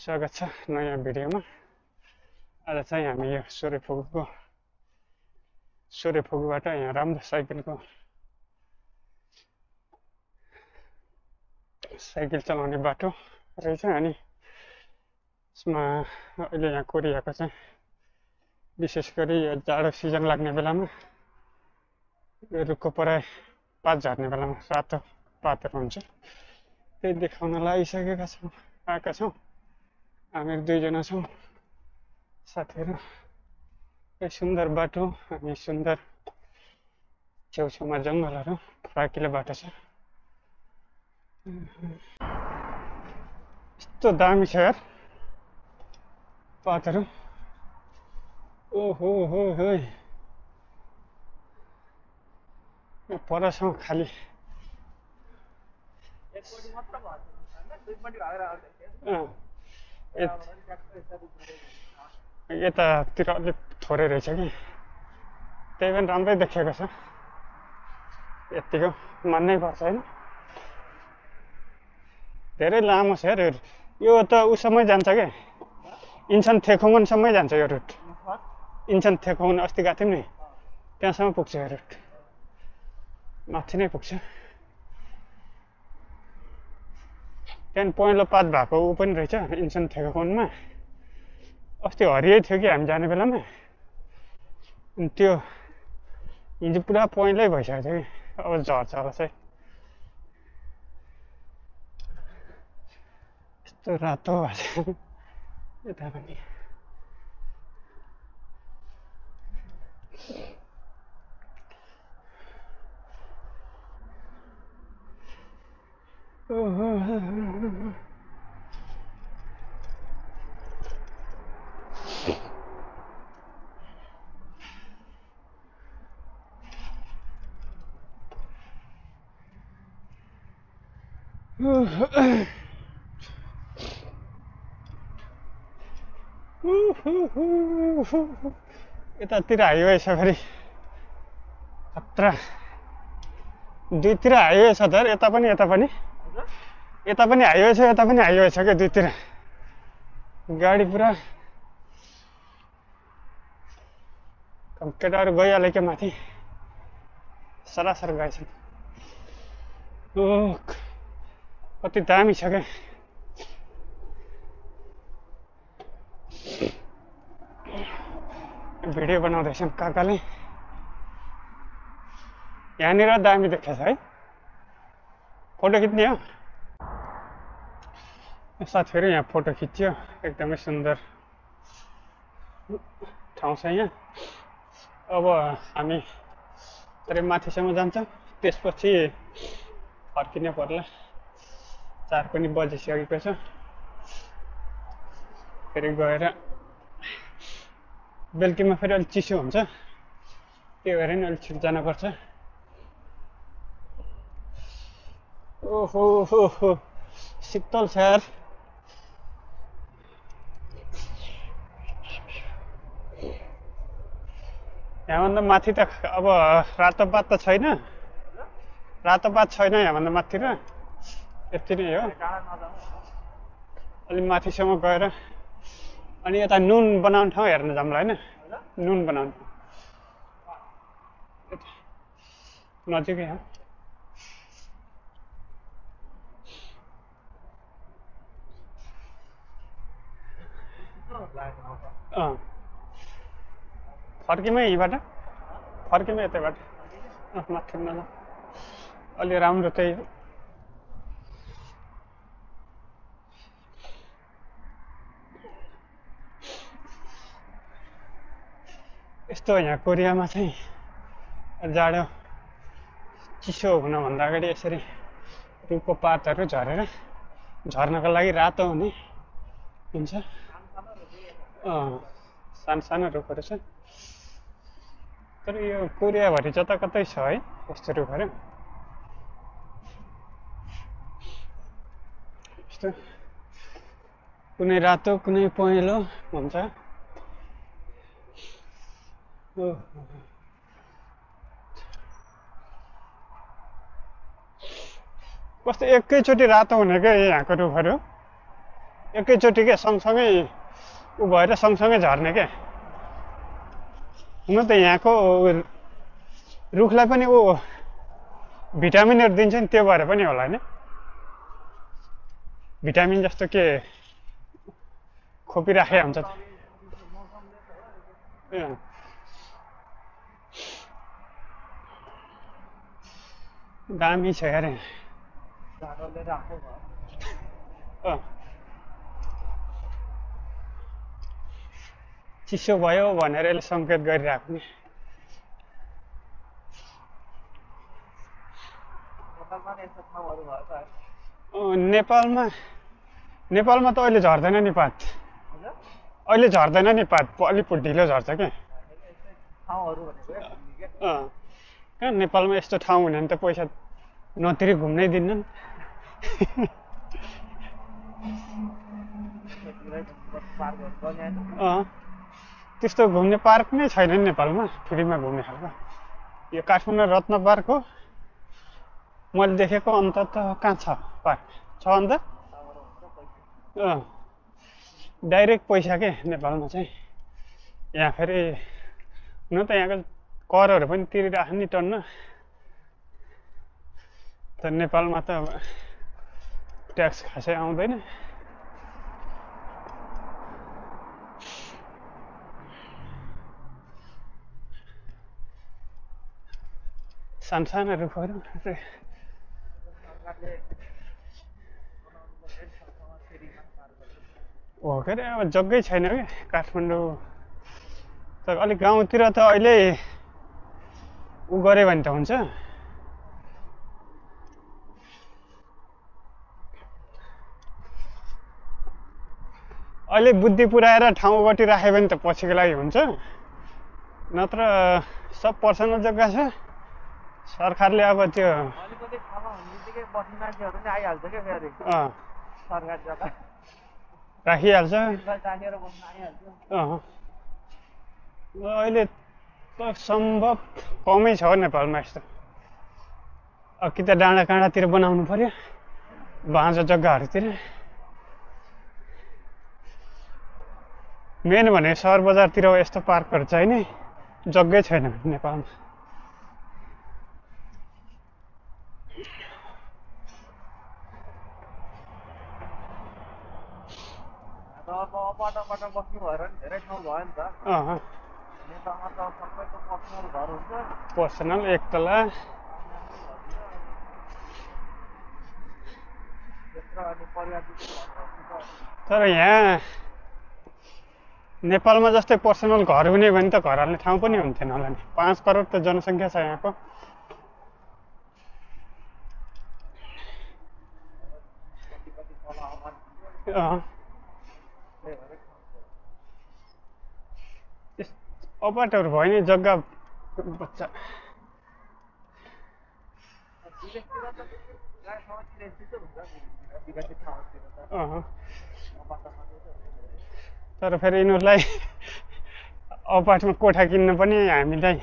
स्वागत छ नयाँ भिडियोमा। आज चाहिँ हामी यो सोरेफुकुबाट यहाँ राम्रो साइकल चलाउने बाटो रहेछ। अनि यसमा अहिले यहाँ कोरियाको चाहिँ विशेष गरी यो जाडो सिजन लाग्ने बेलामा यो रुखको पराई पात झर्ने बेलामा रातो पातहरू हुन्छ, त्यही देखाउन आएका छौँ। हामीहरू दुईजना छौँ साथीहरू। यो सुन्दर बाटो अनि सुन्दर छेउछाउमा जङ्गलहरू, फराकिलो बाटो छ। यस्तो दामी छ यार पातहरू। ओहो हो हो, परसँग खाली यतातिर अलिक थोरै रहेछ कि, त्यही पनि राम्रै देखिएको छ। यत्तिको मान्नै पर्छ होइन। धेरै लामो छ यार यो त उसम्मै जान्छ क्या, इन्सन थेखोङसम्मै जान्छ यो रुट। इन्सन थेखोङ अस्ति गएको थियौँ नि, त्यहाँसम्म पुग्छ यो रुट, माथि नै पुग्छ। त्यहाँदेखि पहेँलो पात भएको ऊ पनि रहेछ इन्सन थेखोङमा। अस्ति हरियै थियो कि हामी जाने बेलामा, त्यो हिजो पुरा पहेँलै भइसकेको थियो कि, अब झर्छ होला चाहिँ। यस्तो रातो भएको छ यता पनि। यतातिर हाइवे छ फेरि खतरा, दुईतिर हाइवे छ त। यता पनि हाइवे छ, यता पनि हाइवे छ क्या, दुईतिर गाडी पुरा। केटाहरू गइहाल्यो क्या माथि, सरासर गएछन्। कति दामी छ क्या। भिडियो बनाउँदैछन् काकाले। यहाँनिर दामी देखेछ है, फोटो खिच्ने हो। साथीहरू यहाँ फोटो खिच्यो, एकदमै सुन्दर ठाउँ छ यहाँ। अब हामी तरै माथिसम्म जान्छौँ, त्यसपछि फर्किने पर्ला। 4 पनि बजिसकेको छ। फेरि गएर बेलुकीमा फेरि अलिक चिसो हुन्छ, त्यही भएर नि अलिक छिटो जानुपर्छ। ओहो हो हो, शीतल छ यार। यहाँभन्दा माथि त अब रातो पात त छैन, यहाँभन्दा माथि र यति नै हो। अलि माथिसम्म गएर अनि यता नुन बनाउने ठाउँ हेर्न जाउँला होइन। नुन बनाउने नजिकै हो। फर्किमै यहीँबाट, फर्किमै यतैबाट माथि न। अलि राम्रो त्यही हो। यस्तो यहाँ कोरियामा चाहिँ जाडो चिसो हुनभन्दा अगाडि यसरी रुखको पातहरू झर्नको लागि रातो हुन्छ। सानो सानो रुखहरू छ, तर यो कोरियाभरि जताकतै छ है यस्तो रुखहरू। यस्तो कुनै रातो कुनै पहेँलो हुन्छ। कस्तो एकैचोटि रातो हुने क्या यहाँको रुखहरू। एकैचोटि के सँगसँगै ऊ भएर सँगसँगै झर्ने के हुन त यहाँको रुखलाई पनि ऊ भिटामिनहरू दिन्छ नि त्यो भएर पनि होला होइन भिटामिन जस्तो के खोपिराखे हुन्छ दामी छ अरे चिसो भयो भनेर यसले सङ्केत गरिरहेको नि नेपालमा नेपालमा त अहिले झर्दैन नि पात अहिले झर्दैन नि पात अलिक ढिलो झर्छ क्या कहाँ नेपालमा यस्तो ठाउँ हुने भने त पैसा नतिरी घुम्नै दिन्नन् त्यस्तो घुम्ने पार्क नै छैन नि नेपालमा फ्रीमा घुम्ने खालको यो काठमाडौँ रत्न पार्क हो मैले देखेको अन्त त कहाँ छ पार्क छ अन्त डाइरेक्ट पैसा के नेपालमा चाहिँ यहाँ फेरि हुन त यहाँको करहरू पनि तिरिराख्ने नि टन्न त नेपालमा त ट्याक्स खासै आउँदैन सानसानो रुखहरू हो के अरे अब जग्गै छैन क्या काठमाडौँ त अलिक गाउँतिर त अहिले उ गऱ्यो भने त हुन्छ अहिले बुद्धि पुऱ्याएर ठाउँ ओगटिराख्यो भने त पछिको लागि हुन्छ नत्र सब पर्सनल जग्गा छ सरकारले अब त्यो राखिहाल्छ अहिले त सम्भव कमै छ नेपालमा यस्तो अब कि त डाँडा काँडातिर बनाउनु पर्यो बाँझो जग्गाहरूतिर मेन भने सहर बजारतिर यस्तो पार्कहरू चाहिँ नि जग्गै छैन नेपालमा पर्सनल एक तला तर यहाँ नेपालमा जस्तै पर्सनल घर हुने भने त घर हाल्ने ठाउँ पनि हुन्थेन होला नि 5 करोड त जनसङ्ख्या छ यहाँको अपार्टहरू भयो नि जग्गा बच्चा तर फेरि यिनीहरूलाई अपार्टमा कोठा किन्न पनि हामीलाई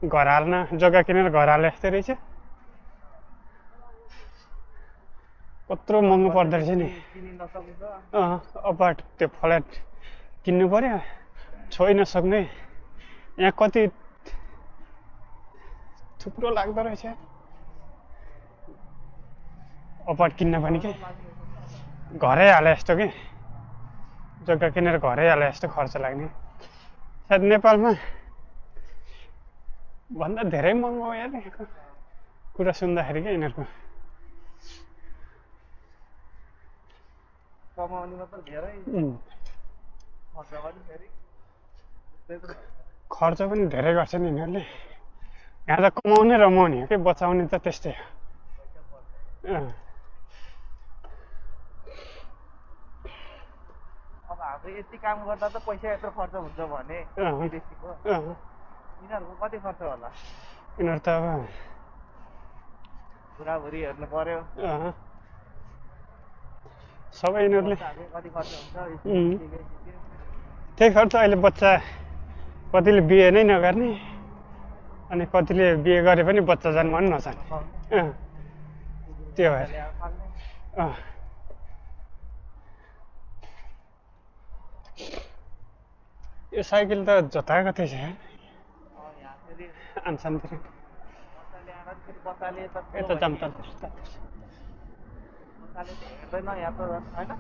घर हाल्न जग्गा किनेर घर हाले जस्तै रहेछ कत्रो महँगो पर्दो रहेछ नि अपार्ट त्यो फ्ल्याट किन्नु पर्यो छोइ नसक्ने यहाँ कति थुप्रो लाग्दो रहेछ अपार्ट किन्न पनि के घरै हाले जस्तो के जग्गा किनेर घरै हाले जस्तो खर्च लाग्ने सायद नेपालमा भन्दा धेरै महँगो हो यार यहाँको कुरा सुन्दाखेरि क्या यिनीहरूको खर्च पनि धेरै गर्छ नि यिनीहरूले यहाँ त कमाउने रमाउने हो कि बचाउने त त्यस्तै हो यति काम गर्दा त पैसा यत्रो खर्च हुन्छ भने यिनीहरूको कति खर्च होला यिनीहरू त अब बुढाबुढी हेर्नु पर्यो सबै यिनीहरूले कति खर्च हुन्छ त्यही खर्च अहिले बच्चा कतिले बिहे नै नगर्ने अनि कतिले बिहे गरे पनि बच्चा जन्माउनु नचाहने त्यो भएर यो साइकल त जोताएको थिएछ यहाँ फेरि अनसनतिर बच्चाले आएर फेरि बच्चाले त यता जाम त बच्चाले त हेर्दैन यहाँ त होइन